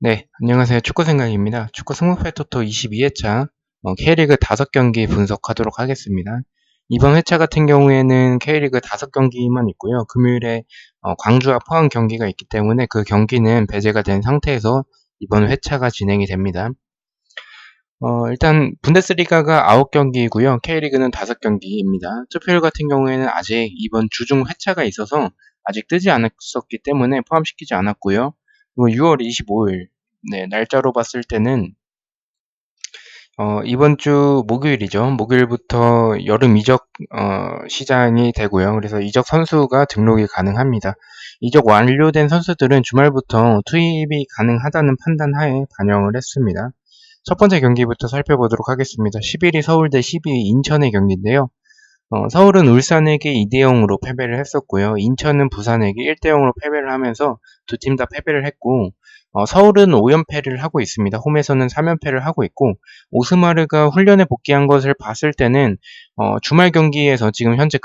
네, 안녕하세요. 축구생각입니다. 축구 승부패 토토 22회차 K리그 5경기 분석하도록 하겠습니다. 이번 회차 같은 경우에는 K리그 5경기만 있고요. 금요일에 광주와 포항 경기가 있기 때문에 그 경기는 배제가 된 상태에서 이번 회차가 진행이 됩니다. 일단 분데스리가가 9경기이고요. K리그는 5경기입니다. 투표율 같은 경우에는 아직 이번 주중 회차가 있어서 아직 뜨지 않았었기 때문에 포함시키지 않았고요. 그리고 6월 25일 네, 날짜로 봤을 때는 이번 주 목요일이죠. 목요일부터 여름 이적 시장이 되고요. 그래서 이적 선수가 등록이 가능합니다. 이적 완료된 선수들은 주말부터 투입이 가능하다는 판단 하에 반영을 했습니다. 첫 번째 경기부터 살펴보도록 하겠습니다. 11위 서울대 12위 인천의 경기인데요. 서울은 울산에게 2대0으로 패배를 했었고요. 인천은 부산에게 1대0으로 패배를 하면서 두 팀 다 패배를 했고, 서울은 5연패를 하고 있습니다. 홈에서는 3연패를 하고 있고, 오스마르가 훈련에 복귀한 것을 봤을 때는 주말 경기에서 지금 현재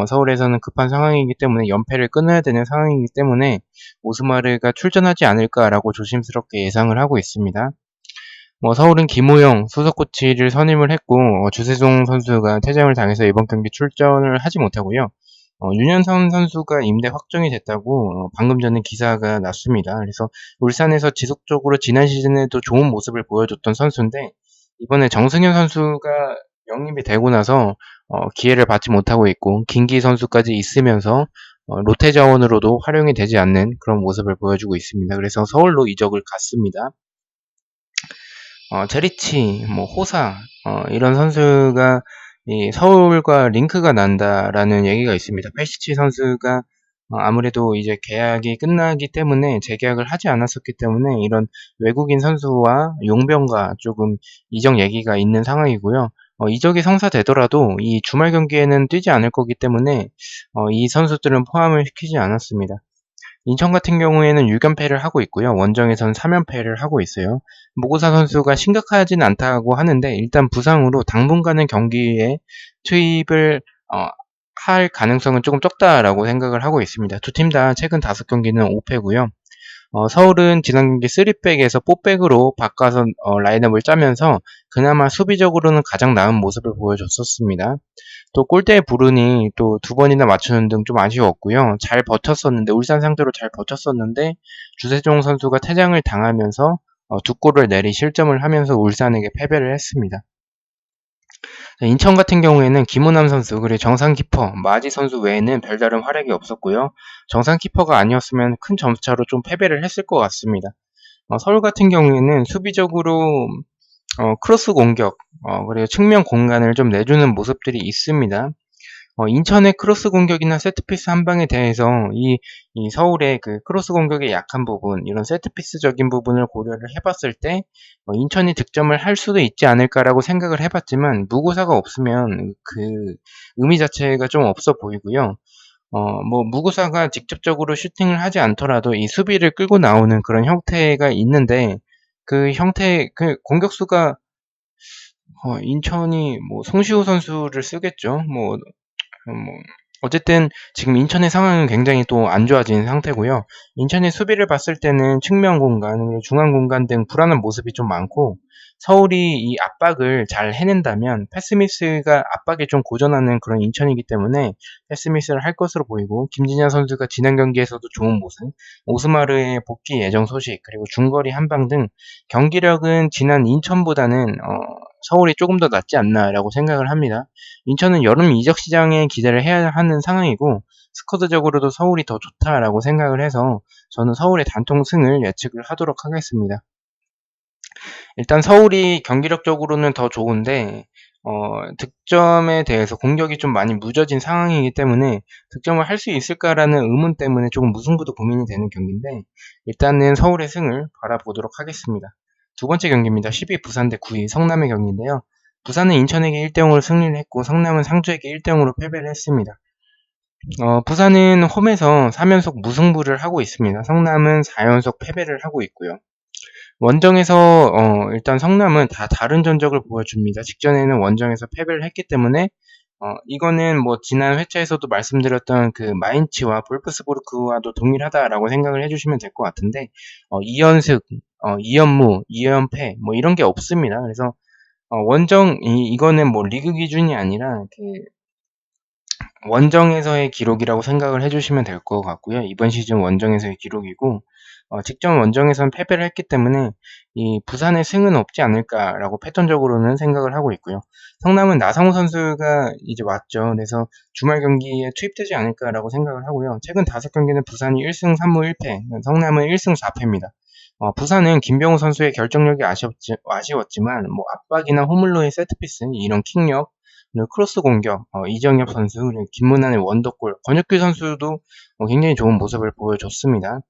서울에서는 급한 상황이기 때문에 연패를 끊어야 되는 상황이기 때문에 오스마르가 출전하지 않을까라고 조심스럽게 예상을 하고 있습니다. 서울은 김호영 수석 코치를 선임을 했고, 주세종 선수가 퇴장을 당해서 이번 경기 출전을 하지 못하고요. 윤현선 선수가 임대 확정이 됐다고 방금 전에 기사가 났습니다. 그래서 울산에서 지속적으로 지난 시즌에도 좋은 모습을 보여줬던 선수인데, 이번에 정승현 선수가 영입이 되고 나서 기회를 받지 못하고 있고, 김기 선수까지 있으면서 롯데 자원으로도 활용이 되지 않는 그런 모습을 보여주고 있습니다. 그래서 서울로 이적을 갔습니다. 제리치, 호사, 이런 선수가 이 서울과 링크가 난다라는 얘기가 있습니다. 페시치 선수가 아무래도 이제 계약이 끝나기 때문에 재계약을 하지 않았었기 때문에 이런 외국인 선수와 용병과 조금 이적 얘기가 있는 상황이고요. 이적이 성사되더라도 이 주말 경기에는 뛰지 않을 거기 때문에 이 선수들은 포함을 시키지 않았습니다. 인천 같은 경우에는 6연패를 하고 있고요. 원정에선 3연패를 하고 있어요. 모고사 선수가 심각하진 않다고 하는데 일단 부상으로 당분간은 경기에 투입을 할 가능성은 조금 적다라고 생각을 하고 있습니다. 두 팀 다 최근 5경기는 5패고요. 서울은 지난 경기 3백에서 4백으로 바꿔서 라인업을 짜면서 그나마 수비적으로는 가장 나은 모습을 보여줬었습니다. 또 골대의 불운이 또 두 번이나 맞추는 등 좀 아쉬웠고요. 잘 버텼었는데 울산 상대로 잘 버텼었는데 주세종 선수가 퇴장을 당하면서 두 골을 내리 실점을 하면서 울산에게 패배를 했습니다. 인천 같은 경우에는 김우남 선수 그리고 정상 키퍼 마지 선수 외에는 별다른 활약이 없었고요. 정상 키퍼가 아니었으면 큰 점수차로 좀 패배를 했을 것 같습니다. 서울 같은 경우에는 수비적으로 크로스 공격 그리고 측면 공간을 좀 내주는 모습들이 있습니다. 인천의 크로스 공격이나 세트피스 한 방에 대해서 이 서울의 그 크로스 공격의 약한 부분, 이런 세트피스적인 부분을 고려를 해봤을 때, 인천이 득점을 할 수도 있지 않을까라고 생각을 해봤지만, 무고사가 없으면 그 의미 자체가 좀 없어 보이고요. 무고사가 직접적으로 슈팅을 하지 않더라도 이 수비를 끌고 나오는 그런 형태가 있는데, 그 공격수가, 인천이 송시호 선수를 쓰겠죠. 뭐 어쨌든 지금 인천의 상황은 굉장히 또 안 좋아진 상태고요. 인천의 수비를 봤을 때는 측면 공간, 그리고 중앙 공간 등 불안한 모습이 좀 많고 서울이 이 압박을 잘 해낸다면 패스미스가 압박에 좀 고전하는 그런 인천이기 때문에 패스미스를 할 것으로 보이고 김진야 선수가 지난 경기에서도 좋은 모습, 오스마르의 복귀 예정 소식, 그리고 중거리 한방 등 경기력은 지난 인천보다는 서울이 조금 더 낫지 않나라고 생각을 합니다. 인천은 여름 이적 시장에 기대를 해야 하는 상황이고 스쿼드적으로도 서울이 더 좋다라고 생각을 해서 저는 서울의 단통 승을 예측을 하도록 하겠습니다. 일단 서울이 경기력적으로는 더 좋은데 득점에 대해서 공격이 좀 많이 무뎌진 상황이기 때문에 득점을 할 수 있을까라는 의문 때문에 조금 무승부도 고민이 되는 경기인데 일단은 서울의 승을 바라보도록 하겠습니다. 두 번째 경기입니다. 10위 부산 대 9위 성남의 경기인데요. 부산은 인천에게 1대0으로 승리를 했고 성남은 상주에게 1대0으로 패배를 했습니다. 부산은 홈에서 3연속 무승부를 하고 있습니다. 성남은 4연속 패배를 하고 있고요. 원정에서 일단 성남은 다 다른 전적을 보여줍니다. 직전에는 원정에서 패배를 했기 때문에 이거는 지난 회차에서도 말씀드렸던 그 마인츠와 볼프스부르크와도 동일하다라고 생각을 해주시면 될 것 같은데 2연승 2연무, 2연패 뭐 이런 게 없습니다. 그래서 이거는 뭐 리그 기준이 아니라 원정에서의 기록이라고 생각을 해주시면 될 것 같고요. 이번 시즌 원정에서의 기록이고, 직전 원정에서는 패배를 했기 때문에 이 부산의 승은 없지 않을까라고 패턴적으로는 생각을 하고 있고요. 성남은 나성호 선수가 이제 왔죠. 그래서 주말 경기에 투입되지 않을까라고 생각을 하고요. 최근 5경기는 부산이 1승 3무 1패, 성남은 1승 4패입니다. 부산은 김병호 선수의 결정력이 아쉬웠지만 뭐 압박이나 호물로의 세트피스, 이런 킥력, 그리고 크로스 공격, 이정엽 선수, 그리고 김문환의 원더골, 권혁규 선수도 굉장히 좋은 모습을 보여줬습니다.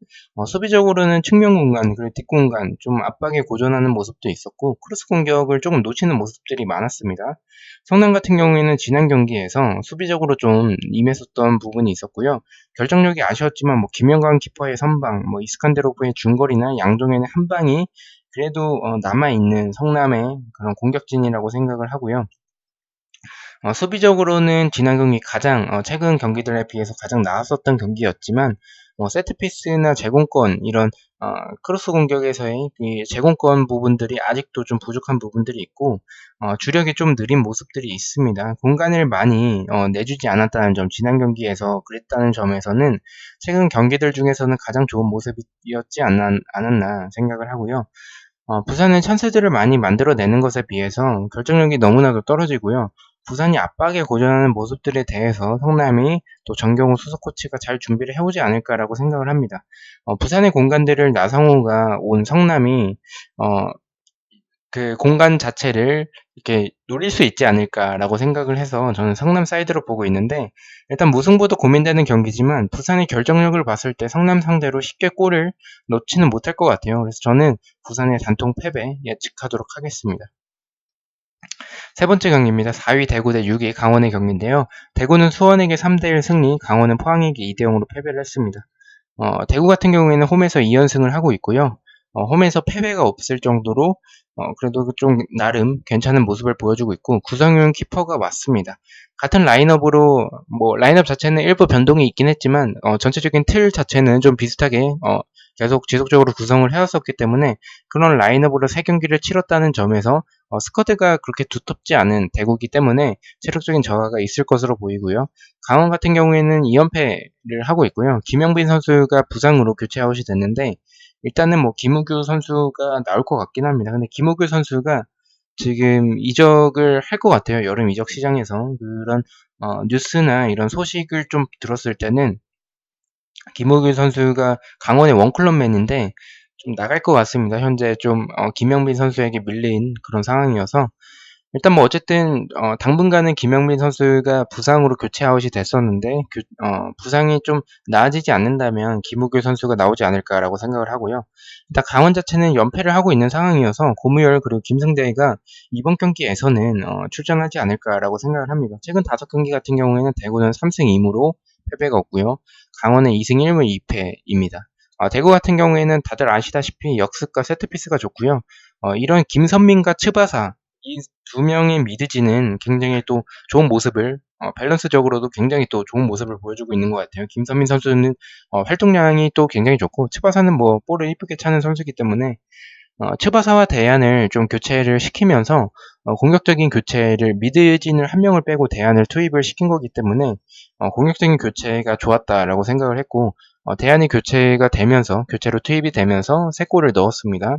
수비적으로는 측면 공간, 그리고 뒷공간, 좀 압박에 고전하는 모습도 있었고, 크로스 공격을 조금 놓치는 모습들이 많았습니다. 성남 같은 경우에는 지난 경기에서 수비적으로 좀 임했었던 부분이 있었고요. 결정력이 아쉬웠지만, 뭐, 김영광 키퍼의 선방, 뭐, 이스칸데로프의 중거리나 양종현의 한 방이 그래도 남아있는 성남의 그런 공격진이라고 생각을 하고요. 수비적으로는 지난 경기 최근 경기들에 비해서 가장 나았었던 경기였지만, 세트피스나 제공권, 이런, 크로스 공격에서의 이 제공권 부분들이 아직도 좀 부족한 부분들이 있고, 주력이 좀 느린 모습들이 있습니다. 공간을 많이, 내주지 않았다는 점, 지난 경기에서 그랬다는 점에서는 최근 경기들 중에서는 가장 좋은 모습이었지 않았나 생각을 하고요. 부산은 찬스들을 많이 만들어내는 것에 비해서 결정력이 너무나도 떨어지고요. 부산이 압박에 고전하는 모습들에 대해서 성남이 또 정경호 수석 코치가 잘 준비를 해오지 않을까라고 생각을 합니다. 부산의 공간들을 나성호가 온 성남이 그 공간 자체를 이렇게 노릴 수 있지 않을까라고 생각을 해서 저는 성남 사이드로 보고 있는데, 일단 무승부도 고민되는 경기지만 부산의 결정력을 봤을 때 성남 상대로 쉽게 골을 넣지는 못할 것 같아요. 그래서 저는 부산의 단통 패배 예측하도록 하겠습니다. 세 번째 경기입니다. 4위 대구 대 6위 강원의 경기인데요. 대구는 수원에게 3대1 승리, 강원은 포항에게 2대0으로 패배를 했습니다. 대구 같은 경우에는 홈에서 2연승을 하고 있고요. 홈에서 패배가 없을 정도로 그래도 좀 나름 괜찮은 모습을 보여주고 있고, 구성윤 키퍼가 왔습니다. 같은 라인업으로 뭐 라인업 자체는 일부 변동이 있긴 했지만 전체적인 틀 자체는 좀 비슷하게 계속 지속적으로 구성을 해왔었기 때문에 그런 라인업으로 3경기를 치렀다는 점에서 스쿼드가 그렇게 두텁지 않은 대구기 때문에 체력적인 저하가 있을 것으로 보이고요. 강원 같은 경우에는 2연패를 하고 있고요. 김영빈 선수가 부상으로 교체 아웃이 됐는데, 일단은 뭐 김우규 선수가 나올 것 같긴 합니다. 근데 김우규 선수가 지금 이적을 할 것 같아요. 여름 이적 시장에서. 그런 뉴스나 이런 소식을 좀 들었을 때는 김우규 선수가 강원의 원클럽맨인데 좀 나갈 것 같습니다. 현재 좀 김영빈 선수에게 밀린 그런 상황이어서, 일단 뭐 어쨌든 당분간은 김영빈 선수가 부상으로 교체 아웃이 됐었는데, 부상이 좀 나아지지 않는다면 김우규 선수가 나오지 않을까라고 생각을 하고요. 일단 강원 자체는 연패를 하고 있는 상황이어서 고무열 그리고 김승대가 이번 경기에서는 출전하지 않을까라고 생각을 합니다. 최근 5경기 같은 경우에는 대구는 3승 2무로 패배가 없고요. 강원은 2승 1무 2패입니다. 대구 같은 경우에는 다들 아시다시피 역습과 세트피스가 좋고요. 이런 김선민과 츠바사, 이 두 명의 미드진은 굉장히 또 좋은 모습을, 밸런스적으로도 굉장히 또 좋은 모습을 보여주고 있는 것 같아요. 김선민 선수는 활동량이 또 굉장히 좋고, 츠바사는 뭐 볼을 이쁘게 차는 선수이기 때문에 츠바사와 대안을 좀 교체를 시키면서 공격적인 교체를, 미드진을 한 명을 빼고 대안을 투입을 시킨 거기 때문에 공격적인 교체가 좋았다라고 생각을 했고, 대안이 교체로 투입이 되면서 3골을 넣었습니다.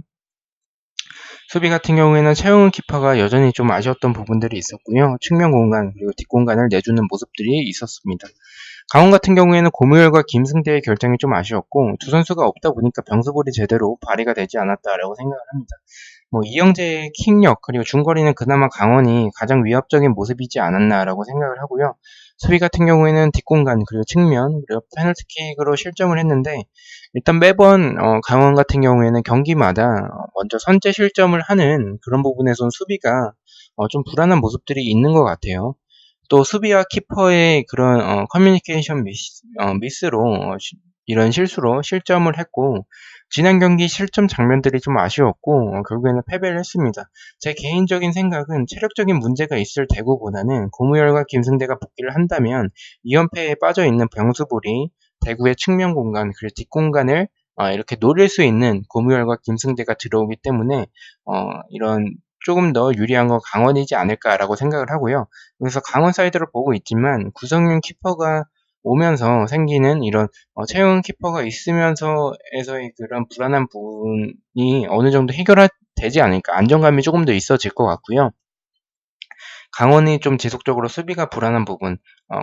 수비 같은 경우에는 최용훈 키퍼가 여전히 좀 아쉬웠던 부분들이 있었고요. 측면 공간 그리고 뒷공간을 내주는 모습들이 있었습니다. 강원 같은 경우에는 고무열과 김승대의 결정이 좀 아쉬웠고, 두 선수가 없다 보니까 병수볼이 제대로 발휘가 되지 않았다라고 생각을 합니다. 뭐 이영재의 킥력 그리고 중거리는 그나마 강원이 가장 위협적인 모습이지 않았나라고 생각을 하고요. 수비 같은 경우에는 뒷공간 그리고 측면 그리고 페널티킥으로 실점을 했는데, 일단 매번 강원 같은 경우에는 경기마다 먼저 선제 실점을 하는 그런 부분에선 수비가 좀 불안한 모습들이 있는 것 같아요. 또 수비와 키퍼의 그런 커뮤니케이션 미스로 이런 실수로 실점을 했고, 지난 경기 실점 장면들이 좀 아쉬웠고 결국에는 패배를 했습니다. 제 개인적인 생각은 체력적인 문제가 있을 대구보다는 고무열과 김승대가 복귀를 한다면 2연패에 빠져있는 병수볼이 대구의 측면 공간 그리고 뒷공간을 이렇게 노릴 수 있는 고무열과 김승대가 들어오기 때문에 이런 조금 더 유리한 건 강원이지 않을까라고 생각을 하고요. 그래서 강원 사이드를 보고 있지만 구성윤 키퍼가 오면서 생기는 이런 최용훈 키퍼가 있으면서에서의 그런 불안한 부분이 어느 정도 되지 않을까, 안정감이 조금 더 있어질 것 같고요. 강원이 좀 지속적으로 수비가 불안한 부분,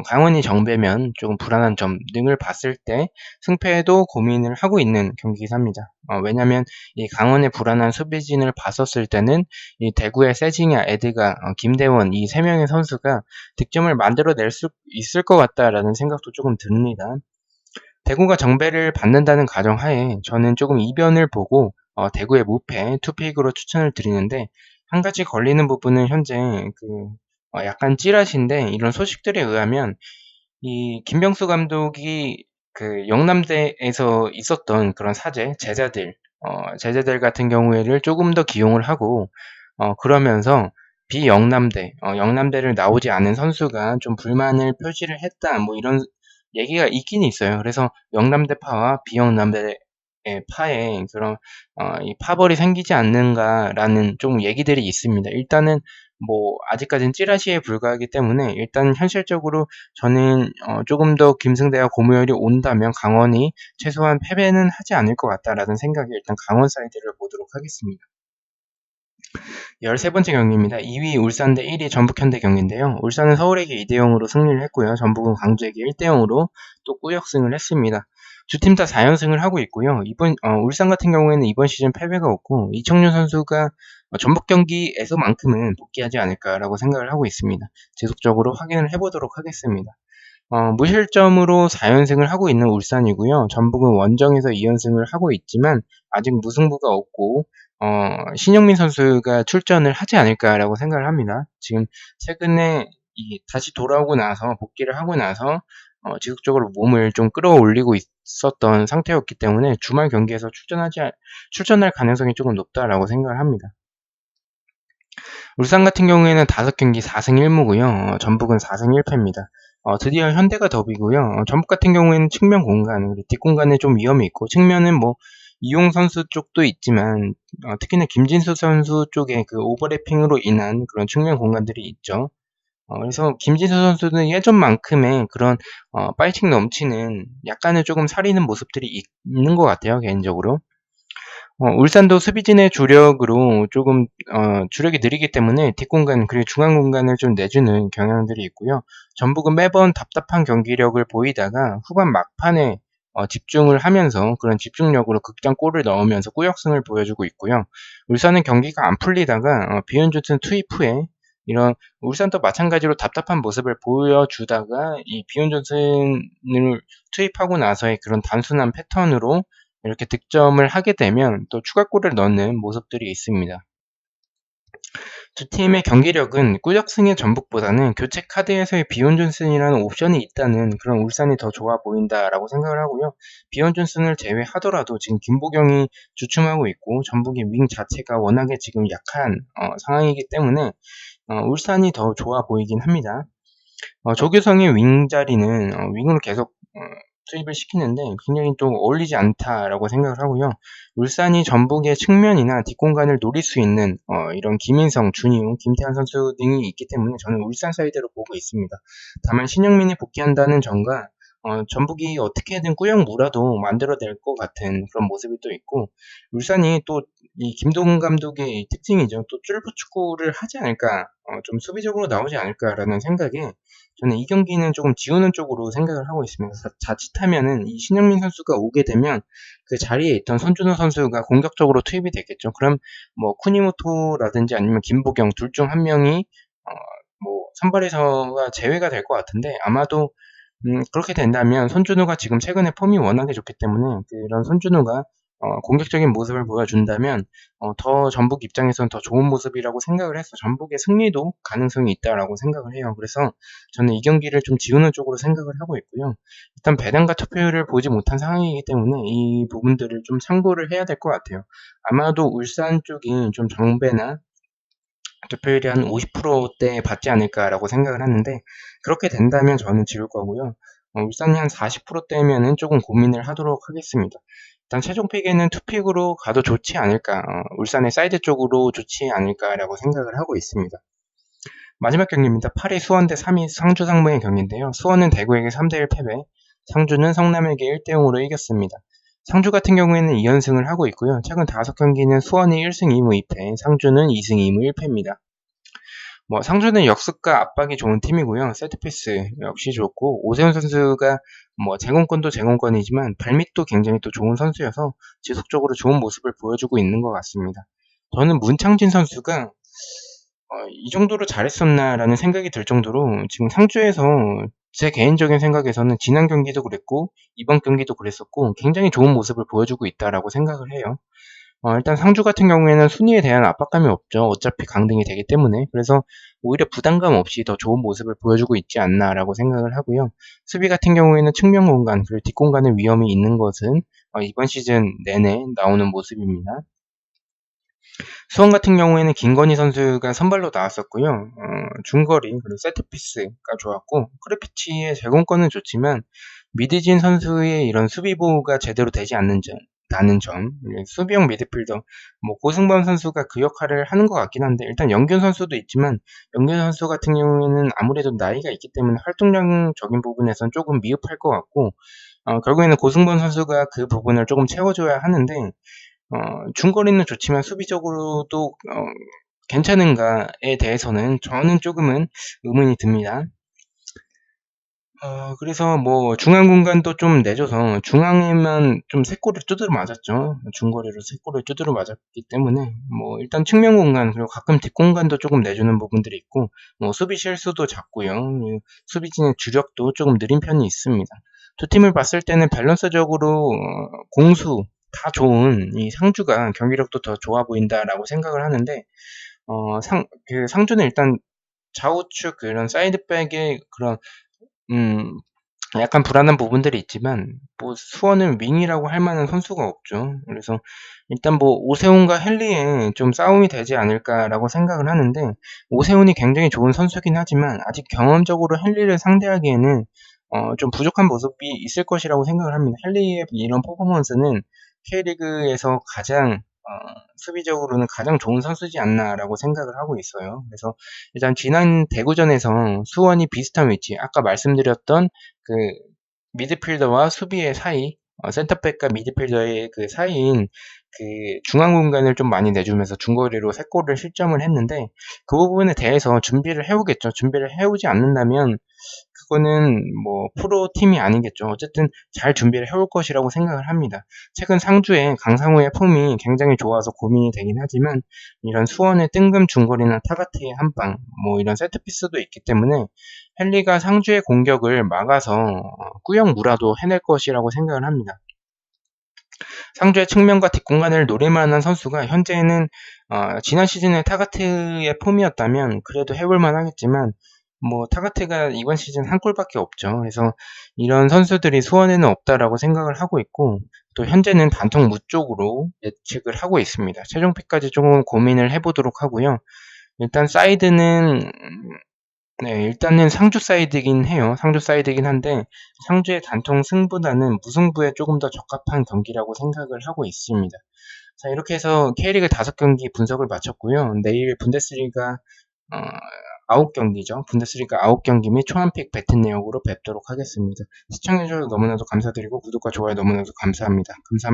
강원이 정배면 조금 불안한 점 등을 봤을 때 승패에도 고민을 하고 있는 경기사입니다. 왜냐하면 이 강원의 불안한 수비진을 봤었을 때는 이 대구의 세징야, 에드가, 김대원 이 세 명의 선수가 득점을 만들어낼 수 있을 것 같다라는 생각도 조금 듭니다. 대구가 정배를 받는다는 가정하에 저는 조금 이변을 보고 대구의 무패 투픽으로 추천을 드리는데, 한 가지 걸리는 부분은 현재 약간 찌라시인데, 이런 소식들에 의하면 이 김병수 감독이 그 영남대에서 있었던 그런 제자들 같은 경우에를 조금 더 기용을 하고 그러면서 비영남대, 영남대를 나오지 않은 선수가 좀 불만을 표시를 했다, 뭐 이런 얘기가 있긴 있어요. 그래서 영남대파와 비영남대 파에 그런 이 파벌이 생기지 않는가라는 좀 얘기들이 있습니다. 일단은 뭐 아직까지는 찌라시에 불과하기 때문에 일단 현실적으로 저는 조금 더 김승대와 고무열이 온다면 강원이 최소한 패배는 하지 않을 것 같다라는 생각에 일단 강원 사이드를 보도록 하겠습니다. 13번째 경기입니다. 2위 울산 대 1위 전북 현대 경기인데요. 울산은 서울에게 2대 0으로 승리를 했고요. 전북은 광주에게 1대 0으로 또 꾸역승을 했습니다. 두 팀 다 4연승을 하고 있고요. 울산 같은 경우에는 이번 시즌 패배가 없고 이청용 선수가 전북 경기에서만큼은 복귀하지 않을까라고 생각을 하고 있습니다. 지속적으로 확인을 해보도록 하겠습니다. 무실점으로 4연승을 하고 있는 울산이고요. 전북은 원정에서 2연승을 하고 있지만 아직 무승부가 없고 신영민 선수가 출전을 하지 않을까라고 생각을 합니다. 지금 최근에 다시 돌아오고 나서 복귀를 하고 나서 지속적으로 몸을 좀 끌어올리고 있었던 상태였기 때문에 주말 경기에서 출전할 가능성이 조금 높다라고 생각을 합니다. 울산 같은 경우에는 5경기 4승 1무고요. 전북은 4승 1패입니다. 드디어 현대가 더비고요. 전북 같은 경우에는 측면 공간, 뒷공간에 좀 위험이 있고, 측면은 뭐 이용 선수 쪽도 있지만 특히나 김진수 선수 쪽에 그 오버래핑으로 인한 그런 측면 공간들이 있죠. 그래서 김진수 선수는 예전만큼의 그런 파이팅 넘치는, 약간은 조금 사리는 모습들이 있는 것 같아요, 개인적으로. 울산도 수비진의 주력으로 조금 주력이 느리기 때문에 뒷공간 그리고 중앙 공간을 좀 내주는 경향들이 있고요. 전북은 매번 답답한 경기력을 보이다가 후반 막판에 집중을 하면서 그런 집중력으로 극장골을 넣으면서 꾸역승을 보여주고 있고요. 울산은 경기가 안 풀리다가 비현준슨 투입 후에 이런 울산도 마찬가지로 답답한 모습을 보여주다가 이 비현준슨을 투입하고 나서의 그런 단순한 패턴으로 이렇게 득점을 하게 되면 또 추가골을 넣는 모습들이 있습니다. 두 팀의 경기력은 꾸역승의 전북보다는 교체 카드에서의 비온 존슨이라는 옵션이 있다는 그런 울산이 더 좋아 보인다라고 생각을 하고요. 비온 존슨을 제외하더라도 지금 김보경이 주춤하고 있고 전북의 윙 자체가 워낙에 지금 약한 상황이기 때문에 울산이 더 좋아 보이긴 합니다. 조규성의 윙 자리는 윙으로 계속 투입을 시키는데 굉장히 좀 어울리지 않다라고 생각을 하고요. 울산이 전북의 측면이나 뒷공간을 노릴 수 있는 이런 김인성, 준이용, 김태환 선수 등이 있기 때문에 저는 울산 사이드로 보고 있습니다. 다만 신영민이 복귀한다는 점과 전북이 어떻게든 꾸역 무라도 만들어낼 것 같은 그런 모습이 또 있고, 울산이 또 이 김동훈 감독의 특징이죠. 또 쫄보 축구를 하지 않을까, 좀 수비적으로 나오지 않을까라는 생각에 저는 이 경기는 조금 지우는 쪽으로 생각을 하고 있습니다. 자칫하면은 이 신영민 선수가 오게 되면 그 자리에 있던 손준호 선수가 공격적으로 투입이 되겠죠. 그럼 뭐 쿠니모토라든지 아니면 김보경 둘 중 한 명이 뭐 선발에서가 제외가 될 것 같은데, 아마도 그렇게 된다면 손준호가 지금 최근에 폼이 워낙에 좋기 때문에 그런 손준호가 공격적인 모습을 보여준다면 더 전북 입장에서는 더 좋은 모습이라고 생각을 해서 전북의 승리도 가능성이 있다라고 생각을 해요. 그래서 저는 이 경기를 좀 지우는 쪽으로 생각을 하고 있고요. 일단 배당과 투표율을 보지 못한 상황이기 때문에 이 부분들을 좀 참고를 해야 될 것 같아요. 아마도 울산 쪽이 좀 정배나 득표율이 한 50%대 받지 않을까라고 생각을 하는데, 그렇게 된다면 저는 지울 거고요. 울산이 한 40%대면은 조금 고민을 하도록 하겠습니다. 일단 최종 픽에는 투픽으로 가도 좋지 않을까, 울산의 사이드 쪽으로 좋지 않을까라고 생각을 하고 있습니다. 마지막 경기입니다. 8위 수원 대 3위 상주 상무의 경기인데요. 수원은 대구에게 3대1 패배, 상주는 성남에게 1대0으로 이겼습니다. 상주 같은 경우에는 2연승을 하고 있고요. 최근 5경기는 수원이 1승 2무 2패, 상주는 2승 2무 1패입니다. 상주는 역습과 압박이 좋은 팀이고요. 세트피스 역시 좋고, 오세훈 선수가 제공권도 제공권이지만 발밑도 굉장히 또 좋은 선수여서 지속적으로 좋은 모습을 보여주고 있는 것 같습니다. 저는 문창진 선수가 이 정도로 잘했었나라는 생각이 들 정도로 지금 상주에서 제 개인적인 생각에서는 지난 경기도 그랬고 이번 경기도 그랬었고 굉장히 좋은 모습을 보여주고 있다라고 생각을 해요. 일단 상주 같은 경우에는 순위에 대한 압박감이 없죠. 어차피 강등이 되기 때문에. 그래서 오히려 부담감 없이 더 좋은 모습을 보여주고 있지 않나라고 생각을 하고요. 수비 같은 경우에는 측면 공간 그리고 뒷공간의 위험이 있는 것은 이번 시즌 내내 나오는 모습입니다. 수원 같은 경우에는 김건희 선수가 선발로 나왔었고요. 중거리 그리고 세트피스가 좋았고 크레피치의 제공권은 좋지만 미드진 선수의 이런 수비 보호가 제대로 되지 않는 점, 수비형 미드필더 고승범 선수가 그 역할을 하는 것 같긴 한데 일단 영균 선수도 있지만 영균 선수 같은 경우에는 아무래도 나이가 있기 때문에 활동량적인 부분에선 조금 미흡할 것 같고 결국에는 고승범 선수가 그 부분을 조금 채워줘야 하는데 중거리는 좋지만 수비적으로도 괜찮은가에 대해서는 저는 조금은 의문이 듭니다. 그래서 중앙 공간도 좀 내줘서 중앙에만 좀 3골을 두드려 맞았죠. 중거리로 3골을 두드려 맞았기 때문에 일단 측면 공간 그리고 가끔 뒷공간도 조금 내주는 부분들이 있고 수비 실수도 작고요. 수비진의 주력도 조금 느린 편이 있습니다. 두 팀을 봤을 때는 밸런스적으로 공수 다 좋은 이 상주가 경기력도 더 좋아 보인다라고 생각을 하는데 상주는 일단 좌우측 그런 사이드백의 그런 약간 불안한 부분들이 있지만 수원은 윙이라고 할 만한 선수가 없죠. 그래서 일단 오세훈과 헨리의 좀 싸움이 되지 않을까라고 생각을 하는데 오세훈이 굉장히 좋은 선수긴 하지만 아직 경험적으로 헨리를 상대하기에는 좀 부족한 모습이 있을 것이라고 생각을 합니다. 헨리의 이런 퍼포먼스는 K리그에서 가장 수비적으로는 가장 좋은 선수지 않나라고 생각을 하고 있어요. 그래서 일단 지난 대구전에서 수원이 비슷한 위치, 아까 말씀드렸던 그 미드필더와 수비의 사이, 센터백과 미드필더의 그 사이인 그 중앙 공간을 좀 많이 내주면서 중거리로 3골을 실점을 했는데 그 부분에 대해서 준비를 해오겠죠. 준비를 해오지 않는다면 그거는 프로 팀이 아니겠죠. 어쨌든 잘 준비를 해올 것이라고 생각을 합니다. 최근 상주의 강상우의 폼이 굉장히 좋아서 고민이 되긴 하지만 이런 수원의 뜬금 중거리나 타가트의 한방 이런 세트피스도 있기 때문에 헨리가 상주의 공격을 막아서 꾸역무라도 해낼 것이라고 생각을 합니다. 상주의 측면과 뒷공간을 노릴 만한 선수가 현재는 지난 시즌의 타가트의 폼이었다면 그래도 해볼 만하겠지만 타가트가 이번 시즌 한 골밖에 없죠. 그래서 이런 선수들이 수원에는 없다라고 생각을 하고 있고 또 현재는 단통 쪽으로 예측을 하고 있습니다. 최종 픽까지 조금 고민을 해보도록 하고요. 일단 사이드는 일단은 상주 사이드긴 해요. 상주 사이드긴 한데 상주의 단통 승보다는 무승부에 조금 더 적합한 경기라고 생각을 하고 있습니다. 자, 이렇게 해서 K리그 5경기 분석을 마쳤고요. 내일 분데스리가 9경기죠. 분데스리가 9경기 및 초안픽 배팅 내역으로 뵙도록 하겠습니다. 시청해주셔서 너무나도 감사드리고 구독과 좋아요 너무나도 감사합니다. 감사합니다.